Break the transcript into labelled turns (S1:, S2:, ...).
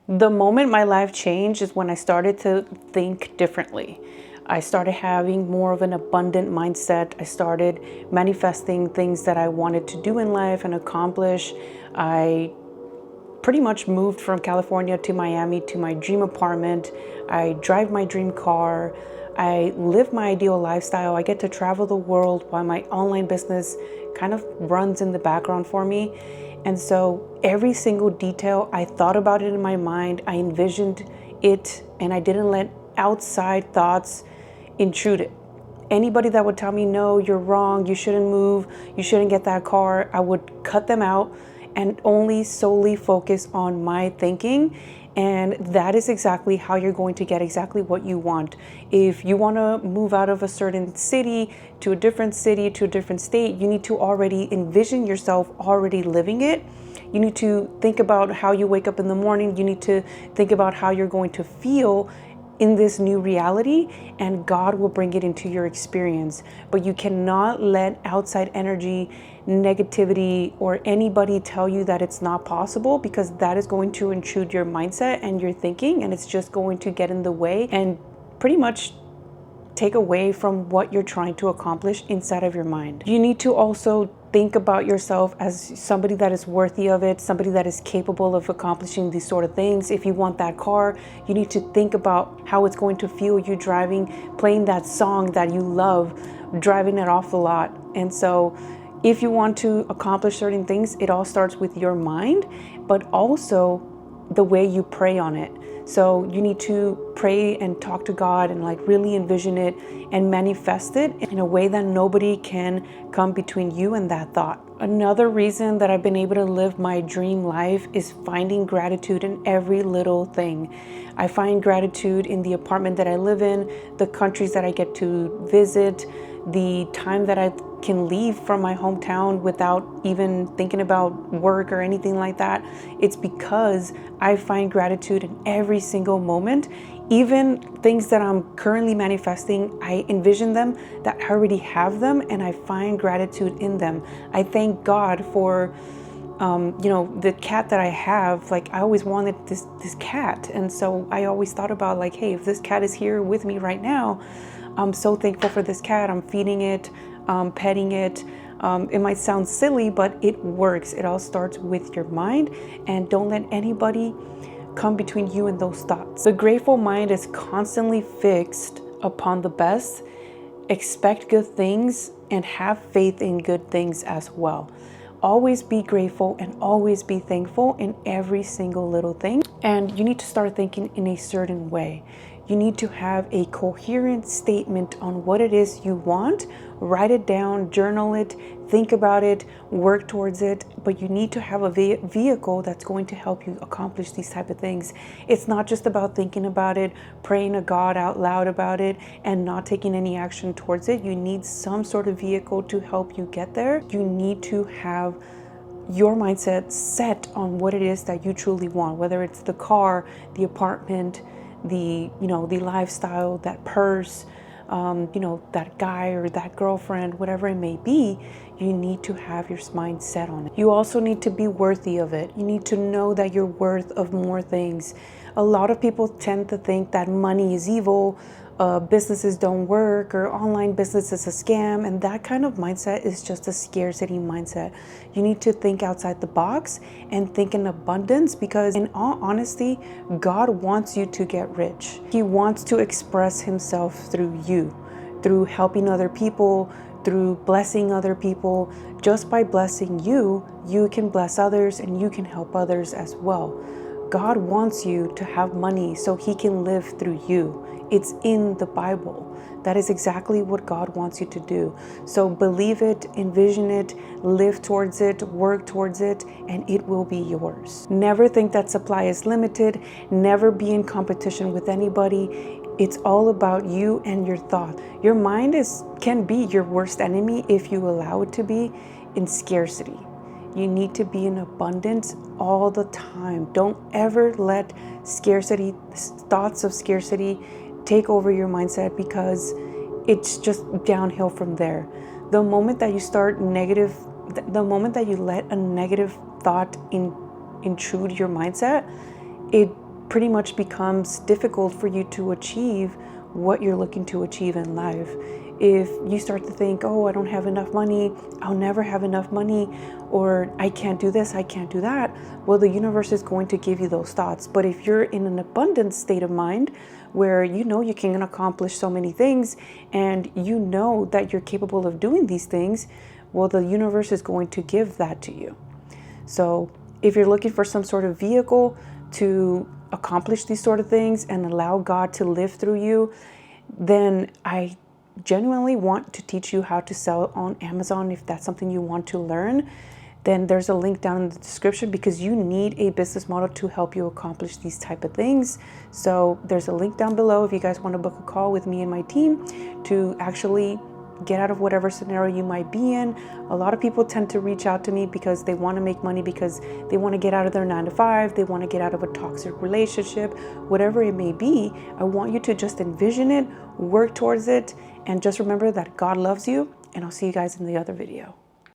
S1: The moment my life changed is when I started to think differently. I started having more of an abundant mindset. I started manifesting things that I wanted to do in life and accomplish. I pretty much moved from California to Miami to my dream apartment. I drive my dream car. I live my ideal lifestyle. I get to travel the world while my online business kind of runs in the background for me. And so every single detail, I thought about it in my mind, I envisioned it, and I didn't let outside thoughts intrude it. Anybody that would tell me, no, you're wrong, you shouldn't move, you shouldn't get that car, I would cut them out and only solely focus on my thinking. And that is exactly how you're going to get exactly what you want. If you want to move out of a certain city to a different city, to a different state, you need to already envision yourself already living it. You need to think about how you wake up in the morning. You need to think about how you're going to feel in this new reality, and God will bring it into your experience. But you cannot let outside energy, negativity, or anybody tell you that it's not possible, because that is going to intrude your mindset and your thinking, and it's just going to get in the way and pretty much take away from what you're trying to accomplish inside of your mind. You need to also think about yourself as somebody that is worthy of it, somebody that is capable of accomplishing these sort of things. If you want that car, you need to think about how it's going to feel you driving, playing that song that you love, driving it off the lot. And so if you want to accomplish certain things, it all starts with your mind, but also the way you pray on it. So you need to pray and talk to God and like really envision it and manifest it in a way that nobody can come between you and that thought. Another reason that I've been able to live my dream life is finding gratitude in every little thing. I find gratitude in the apartment that I live in, the countries that I get to visit, the time that I can leave from my hometown without even thinking about work or anything like that. It's because I find gratitude in every single moment. Even things that I'm currently manifesting, I envision them, that I already have them, and I find gratitude in them. I thank God for the cat that I have. Like, I always wanted this cat, and so I always thought about like, hey, if this cat is here with me right now, I'm so thankful for this cat. I'm feeding it, petting it. It might sound silly, but it works. It all starts with your mind, and don't let anybody come between you and those thoughts. The grateful mind is constantly fixed upon the best. Expect good things and have faith in good things as well. Always be grateful and always be thankful in every single little thing. And you need to start thinking in a certain way. You need to have a coherent statement on what it is you want. Write it down, journal it, think about it, work towards it. But you need to have a vehicle that's going to help you accomplish these type of things. It's not just about thinking about it, praying to God out loud about it, and not taking any action towards it. You need some sort of vehicle to help you get there. You need to have your mindset set on what it is that you truly want, whether it's the car, the apartment, the lifestyle, that purse, that guy or that girlfriend, whatever it may be. You need to have your mind set on it. You also need to be worthy of it. You need to know that you're worth of more things. A lot of people tend to think that money is evil, businesses don't work, or online business is a scam, and that kind of mindset is just a scarcity mindset. You need to think outside the box and think in abundance, because in all honesty, God wants you to get rich. He wants to express himself through you, through helping other people, through blessing other people. Just by blessing you, you can bless others and you can help others as well. God wants you to have money so he can live through you. It's in the Bible. That is exactly what God wants you to do. So believe it, envision it, live towards it, work towards it, and it will be yours. Never think that supply is limited. Never be in competition with anybody. It's all about you and your thought. Your mind can be your worst enemy if you allow it to be in scarcity. You need to be in abundance all the time. Don't ever let scarcity, thoughts of scarcity, take over your mindset, because it's just downhill from there. The moment that you start negative, the moment that you let a negative thought intrude your mindset, it pretty much becomes difficult for you to achieve what you're looking to achieve in life. If you start to think, oh, I don't have enough money, I'll never have enough money, or I can't do this, I can't do that, well, the universe is going to give you those thoughts. But if you're in an abundant state of mind where you know you can accomplish so many things and you know that you're capable of doing these things, well, the universe is going to give that to you. So if you're looking for some sort of vehicle to accomplish these sort of things and allow God to live through you, then I genuinely want to teach you how to sell on Amazon. If that's something you want to learn, then there's a link down in the description, because you need a business model to help you accomplish these type of things. So there's a link down below if you guys want to book a call with me and my team to actually get out of whatever scenario you might be in. A lot of people tend to reach out to me because they want to make money, because they want to get out of their 9-to-5, they want to get out of a toxic relationship, whatever it may be. I want you to just envision it, work towards it, and just remember that God loves you, and I'll see you guys in the other video.